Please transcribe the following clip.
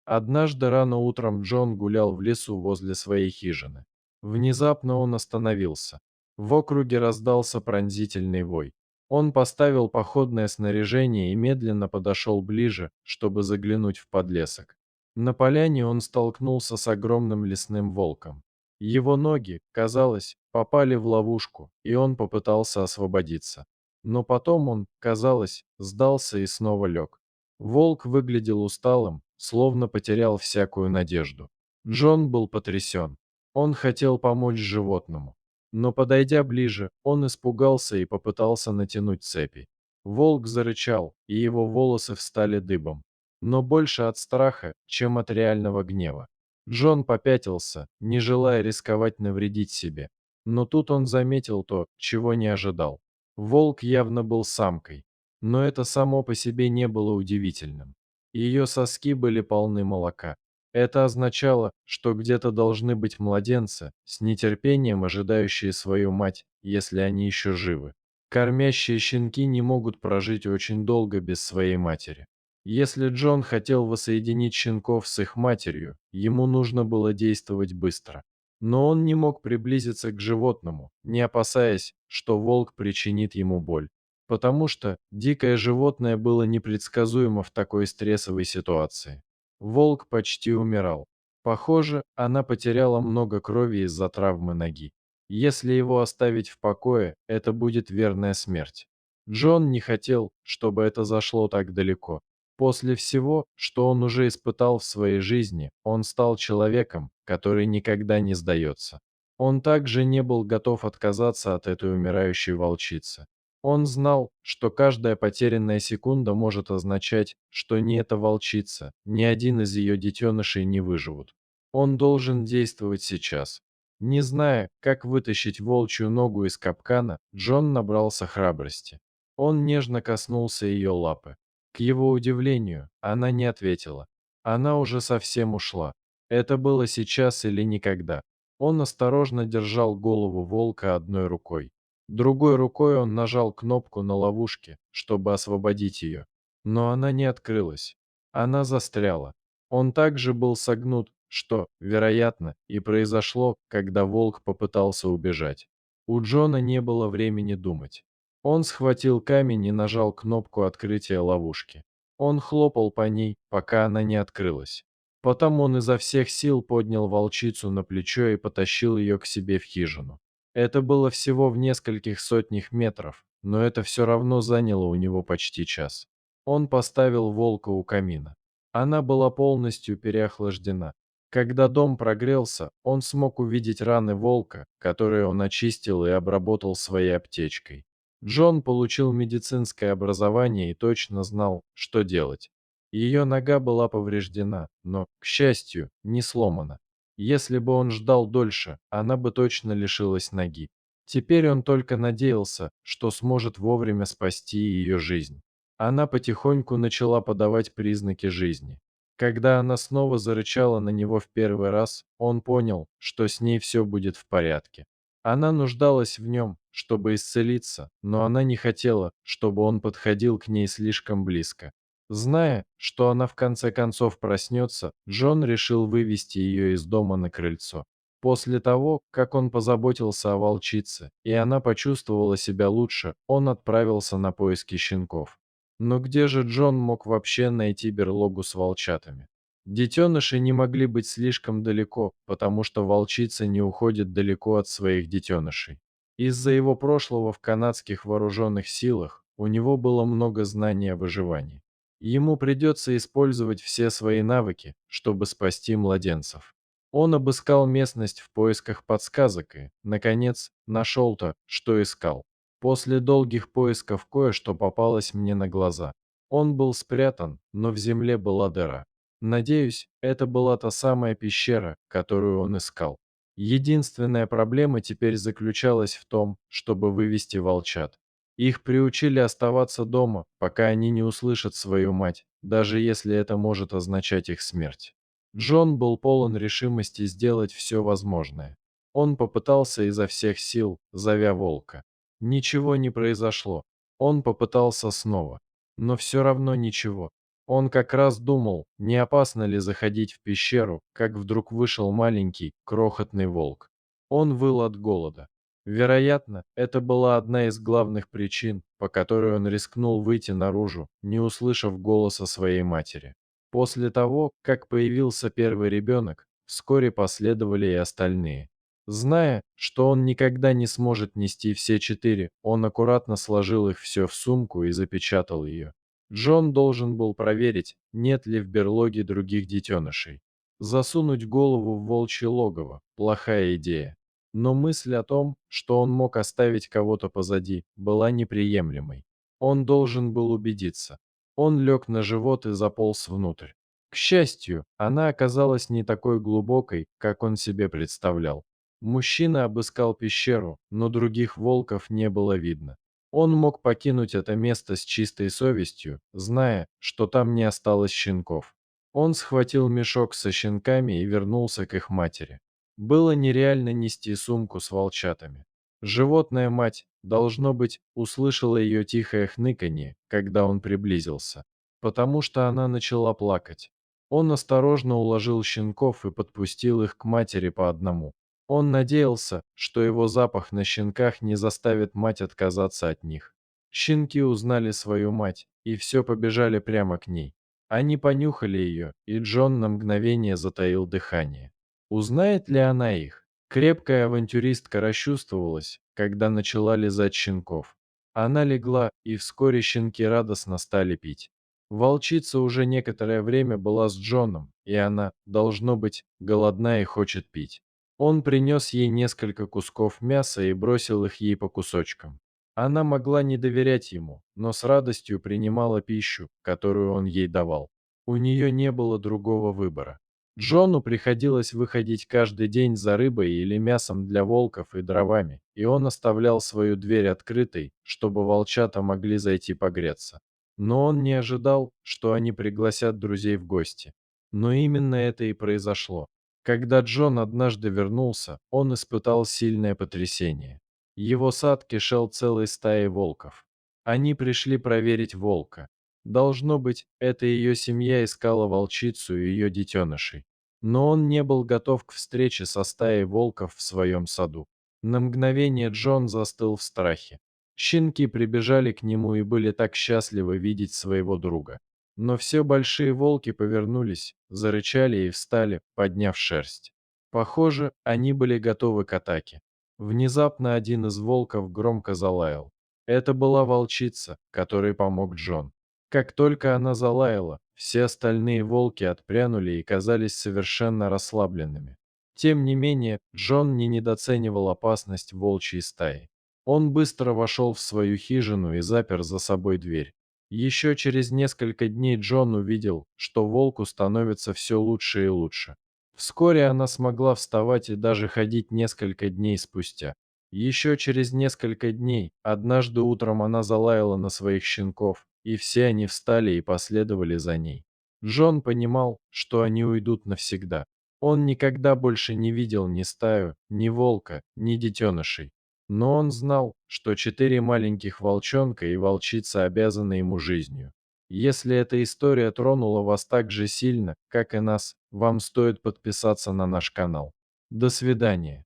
Однажды рано утром Джон гулял в лесу возле своей хижины. Внезапно он остановился. В округе раздался пронзительный вой. Он поставил походное снаряжение и медленно подошел ближе, чтобы заглянуть в подлесок. На поляне он столкнулся с огромным лесным волком. Его ноги, казалось, попали в ловушку, и он попытался освободиться. Но потом он, казалось, сдался и снова лег. Волк выглядел усталым, словно потерял всякую надежду. Джон был потрясен. Он хотел помочь животному. Но, подойдя ближе, он испугался и попытался натянуть цепи. Волк зарычал, и его волосы встали дыбом. Но больше от страха, чем от реального гнева. Джон попятился, не желая рисковать навредить себе. Но тут он заметил то, чего не ожидал. Волк явно был самкой. Но это само по себе не было удивительным. Ее соски были полны молока. Это означало, что где-то должны быть младенцы, с нетерпением ожидающие свою мать, если они еще живы. Кормящие щенки не могут прожить очень долго без своей матери. Если Джон хотел воссоединить щенков с их матерью, ему нужно было действовать быстро. Но он не мог приблизиться к животному, не опасаясь, что волк причинит ему боль. Потому что дикое животное было непредсказуемо в такой стрессовой ситуации. Волк почти умирал. Похоже, она потеряла много крови из-за травмы ноги. Если его оставить в покое, это будет верная смерть. Джон не хотел, чтобы это зашло так далеко. После всего, что он уже испытал в своей жизни, он стал человеком, который никогда не сдается. Он также не был готов отказаться от этой умирающей волчицы. Он знал, что каждая потерянная секунда может означать, что ни эта волчица, ни один из ее детенышей не выживут. Он должен действовать сейчас. Не зная, как вытащить волчью ногу из капкана, Джон набрался храбрости. Он нежно коснулся ее лапы. К его удивлению, она не ответила. Она уже совсем ушла. Это было сейчас или никогда. Он осторожно держал голову волка одной рукой. Другой рукой он нажал кнопку на ловушке, чтобы освободить ее. Но она не открылась. Она застряла. Он также был согнут, что, вероятно, и произошло, когда волк попытался убежать. У Джона не было времени думать. Он схватил камень и нажал кнопку открытия ловушки. Он хлопал по ней, пока она не открылась. Потом он изо всех сил поднял волчицу на плечо и потащил ее к себе в хижину. Это было всего в нескольких сотнях метров, но это все равно заняло у него почти час. Он поставил волка у камина. Она была полностью переохлаждена. Когда дом прогрелся, он смог увидеть раны волка, которые он очистил и обработал своей аптечкой. Джон получил медицинское образование и точно знал, что делать. Ее нога была повреждена, но, к счастью, не сломана. Если бы он ждал дольше, она бы точно лишилась ноги. Теперь он только надеялся, что сможет вовремя спасти ее жизнь. Она потихоньку начала подавать признаки жизни. Когда она снова зарычала на него в первый раз, он понял, что с ней все будет в порядке. Она нуждалась в нем, чтобы исцелиться, но она не хотела, чтобы он подходил к ней слишком близко. Зная, что она в конце концов проснется, Джон решил вывести ее из дома на крыльцо. После того, как он позаботился о волчице, и она почувствовала себя лучше, он отправился на поиски щенков. Но где же Джон мог вообще найти берлогу с волчатами? Детеныши не могли быть слишком далеко, потому что волчица не уходит далеко от своих детенышей. Из-за его прошлого в канадских вооруженных силах у него было много знаний о выживании. Ему придется использовать все свои навыки, чтобы спасти младенцев. Он обыскал местность в поисках подсказок и, наконец, нашел то, что искал. После долгих поисков кое-что попалось мне на глаза. Он был спрятан, но в земле была дыра. Надеюсь, это была та самая пещера, которую он искал. Единственная проблема теперь заключалась в том, чтобы вывести волчат. Их приучили оставаться дома, пока они не услышат свою мать, даже если это может означать их смерть. Джон был полон решимости сделать все возможное. Он попытался изо всех сил, зовя волка. Ничего не произошло. Он попытался снова. Но все равно ничего. Он как раз думал, не опасно ли заходить в пещеру, как вдруг вышел маленький, крохотный волк. Он выл от голода. Вероятно, это была одна из главных причин, по которой он рискнул выйти наружу, не услышав голоса своей матери. После того, как появился первый ребенок, вскоре последовали и остальные. Зная, что он никогда не сможет нести все четыре, он аккуратно сложил их все в сумку и запечатал ее. Джон должен был проверить, нет ли в берлоге других детенышей. Засунуть голову в волчье логово – плохая идея. Но мысль о том, что он мог оставить кого-то позади, была неприемлемой. Он должен был убедиться. Он лег на живот и заполз внутрь. К счастью, она оказалась не такой глубокой, как он себе представлял. Мужчина обыскал пещеру, но других волков не было видно. Он мог покинуть это место с чистой совестью, зная, что там не осталось щенков. Он схватил мешок со щенками и вернулся к их матери. Было нереально нести сумку с волчатами. Животная мать, должно быть, услышала ее тихое хныканье, когда он приблизился, потому что она начала плакать. Он осторожно уложил щенков и подпустил их к матери по одному. Он надеялся, что его запах на щенках не заставит мать отказаться от них. Щенки узнали свою мать, и все побежали прямо к ней. Они понюхали ее, и Джон на мгновение затаил дыхание. Узнает ли она их? Крепкая авантюристка расчувствовалась, когда начала лизать щенков. Она легла, и вскоре щенки радостно стали пить. Волчица уже некоторое время была с Джоном, и она, должно быть, голодна и хочет пить. Он принес ей несколько кусков мяса и бросил их ей по кусочкам. Она могла не доверять ему, но с радостью принимала пищу, которую он ей давал. У нее не было другого выбора. Джону приходилось выходить каждый день за рыбой или мясом для волков и дровами, и он оставлял свою дверь открытой, чтобы волчата могли зайти погреться. Но он не ожидал, что они пригласят друзей в гости. Но именно это и произошло. Когда Джон однажды вернулся, он испытал сильное потрясение. Его сад кишел целой стаей волков. Они пришли проверить волка. Должно быть, это ее семья искала волчицу и ее детенышей. Но он не был готов к встрече со стаей волков в своем саду. На мгновение Джон застыл в страхе. Щенки прибежали к нему и были так счастливы видеть своего друга. Но все большие волки повернулись, зарычали и встали, подняв шерсть. Похоже, они были готовы к атаке. Внезапно один из волков громко залаял. Это была волчица, которой помог Джон. Как только она залаяла, все остальные волки отпрянули и казались совершенно расслабленными. Тем не менее, Джон не недооценивал опасность волчьей стаи. Он быстро вошел в свою хижину и запер за собой дверь. Еще через несколько дней Джон увидел, что волку становится все лучше и лучше. Вскоре она смогла вставать и даже ходить несколько дней спустя. Еще через несколько дней, однажды утром она залаяла на своих щенков, и все они встали и последовали за ней. Джон понимал, что они уйдут навсегда. Он никогда больше не видел ни стаю, ни волка, ни детенышей. Но он знал, что 4 маленьких волчонка и волчица обязаны ему жизнью. Если эта история тронула вас так же сильно, как и нас, вам стоит подписаться на наш канал. До свидания.